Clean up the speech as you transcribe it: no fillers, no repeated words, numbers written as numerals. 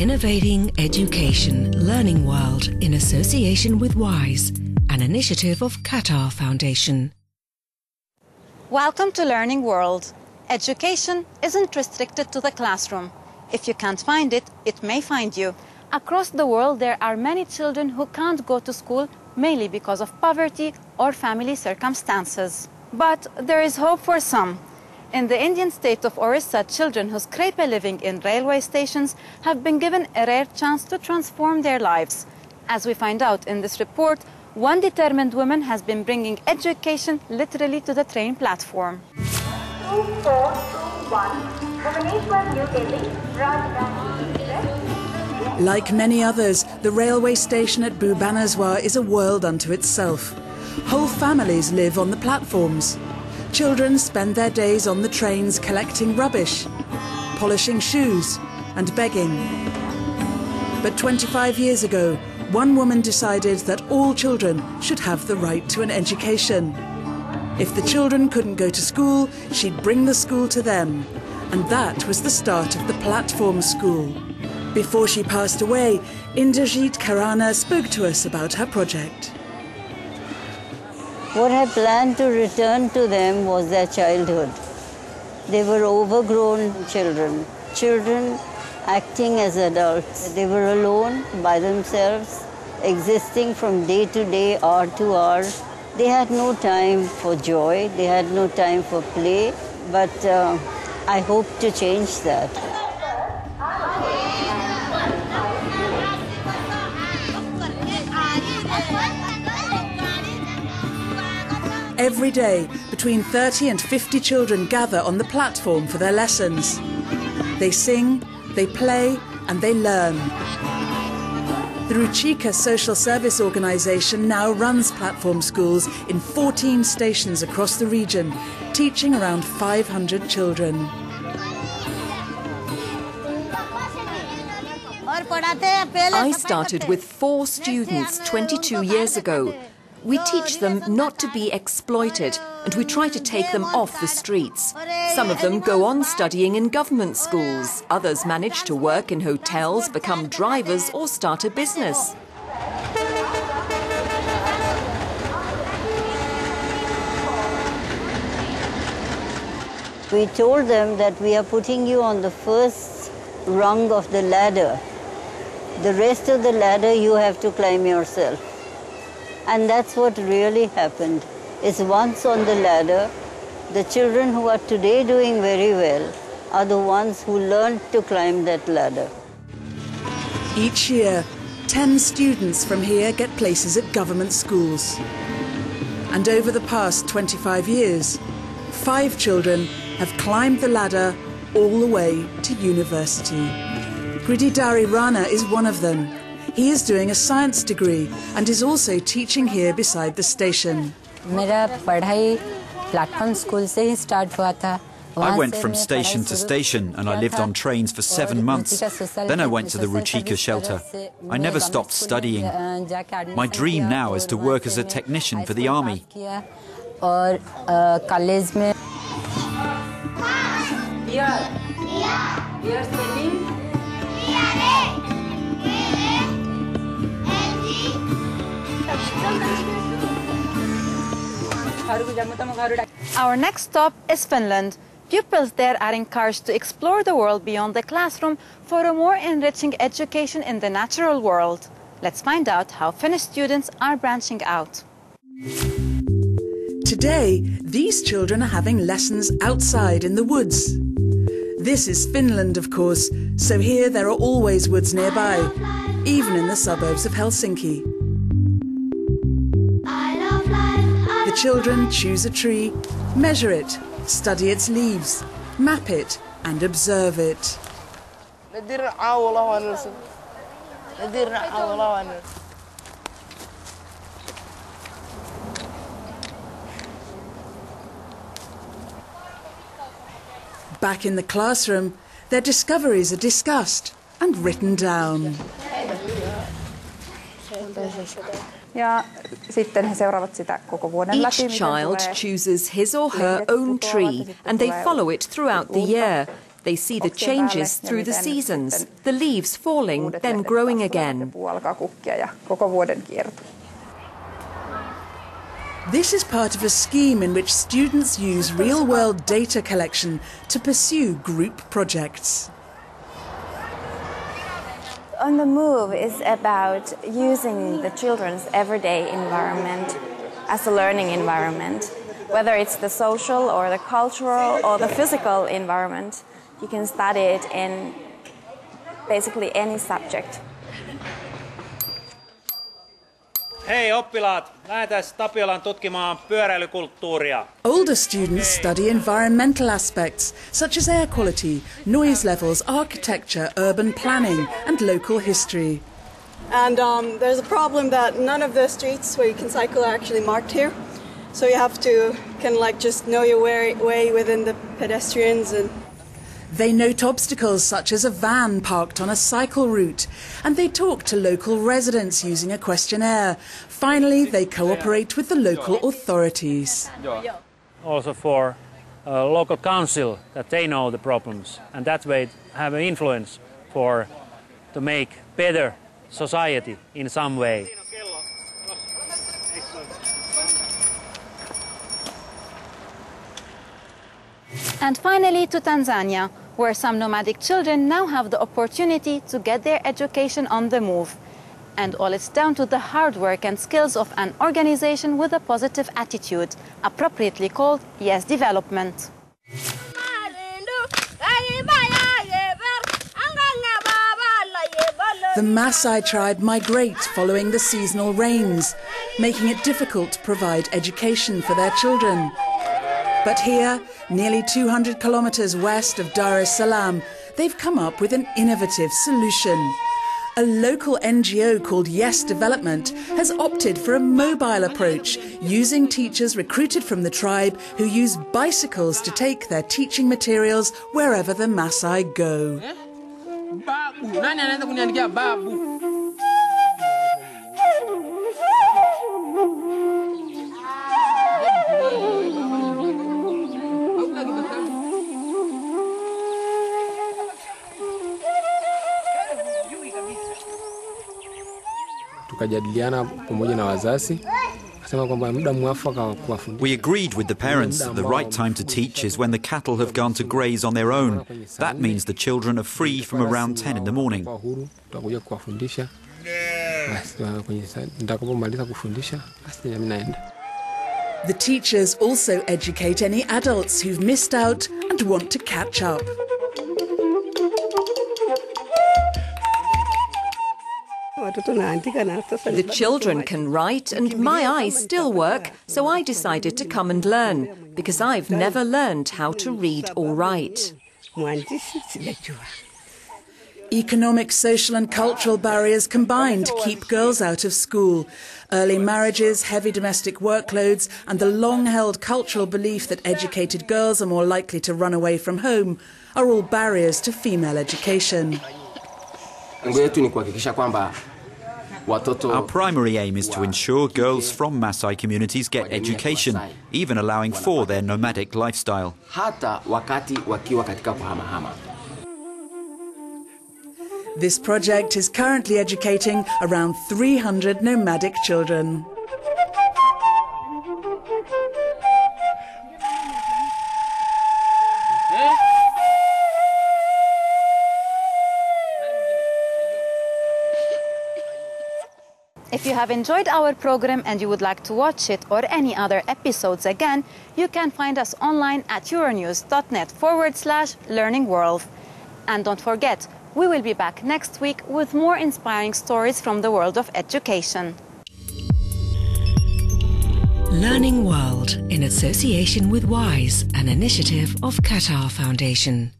Innovating Education Learning World in association with WISE, an initiative of Qatar Foundation. Welcome to Learning World. Education isn't restricted to the classroom. If you can't find it, it may find you. Across the world, there are many children who can't go to school, mainly because of poverty or family circumstances. But there is hope for some. In the Indian state of Orissa, children who scrape a living in railway stations have been given a rare chance to transform their lives. As we find out in this report, one determined woman has been bringing education literally to the train platform. 2421, like many others, the railway station at Bhubaneswar is a world unto itself. Whole families live on the platforms. Children spend their days on the trains collecting rubbish, polishing shoes and begging. But 25 years ago, one woman decided that all children should have the right to an education. If the children couldn't go to school, she'd bring the school to them. And that was the start of the platform school. Before she passed away, Indrajit Karana spoke to us about her project. What I planned to return to them was their childhood. They were overgrown children, children acting as adults. They were alone by themselves, existing from day to day, hour to hour. They had no time for joy, they had no time for play, but I hope to change that. Every day, between 30 and 50 children gather on the platform for their lessons. They sing, they play, and they learn. The Ruchika Social Service Organisation now runs platform schools in 14 stations across the region, teaching around 500 children. I started with 4 students 22 years ago. We teach them not to be exploited, and we try to take them off the streets. Some of them go on studying in government schools. Others manage to work in hotels, become drivers, or start a business. We told them that we are putting you on the first rung of the ladder. The rest of the ladder you have to climb yourself. And that's what really happened, is once on the ladder, the children who are today doing very well are the ones who learned to climb that ladder. Each year, 10 students from here get places at government schools. And over the past 25 years, 5 children have climbed the ladder all the way to university. Grididari Rana is one of them. He is doing a science degree and is also teaching here beside the station. I went from station to station and I lived on trains for 7 months. Then I went to the Ruchika shelter. I never stopped studying. My dream now is to work as a technician for the army. Our next stop is Finland. Pupils there are encouraged to explore the world beyond the classroom for a more enriching education in the natural world. Let's find out how Finnish students are branching out. Today, these children are having lessons outside in the woods. This is Finland, of course, so here there are always woods nearby, even in the suburbs of Helsinki. The children choose a tree, measure it, study its leaves, map it and observe it. Back in the classroom, their discoveries are discussed and written down. Each child chooses his or her own tree and they follow it throughout the year. They see the changes through the seasons, the leaves falling, then growing again. This is part of a scheme in which students use real-world data collection to pursue group projects. On the Move is about using the children's everyday environment as a learning environment. Whether it's the social or the cultural or the physical environment, you can study it in basically any subject. Hei oppilaat, lähdetään Tapiolaan tutkimaan pyöräilykulttuuria. Older students study environmental aspects such as air quality, noise levels, architecture, urban planning and local history. And there's a problem that none of the streets where you can cycle are actually marked here. So you have to kind of like just know your way within the pedestrians. And they note obstacles such as a van parked on a cycle route, and they talk to local residents using a questionnaire. Finally, they cooperate with the local authorities. Also for local council, that they know the problems, and that way have an influence to make better society in some way. And finally to Tanzania, where some nomadic children now have the opportunity to get their education on the move. And all it's down to the hard work and skills of an organization with a positive attitude, appropriately called Yes Development. The Masai tribe migrate following the seasonal rains, making it difficult to provide education for their children. But here, nearly 200 kilometers west of Dar es Salaam, they've come up with an innovative solution. A local NGO called Yes Development has opted for a mobile approach, using teachers recruited from the tribe who use bicycles to take their teaching materials wherever the Masai go. We agreed with the parents that the right time to teach is when the cattle have gone to graze on their own. That means the children are free from around 10 in the morning. The teachers also educate any adults who've missed out and want to catch up. The children can write and my eyes still work, so I decided to come and learn, because I've never learned how to read or write. Economic, social and cultural barriers combine to keep girls out of school. Early marriages, heavy domestic workloads and the long-held cultural belief that educated girls are more likely to run away from home are all barriers to female education. Our primary aim is to ensure girls from Masai communities get education, even allowing for their nomadic lifestyle. This project is currently educating around 300 nomadic children. If you have enjoyed our program and you would like to watch it or any other episodes again, you can find us online at euronews.net/learningworld. And don't forget, we will be back next week with more inspiring stories from the world of education. Learning World in association with WISE, an initiative of Qatar Foundation.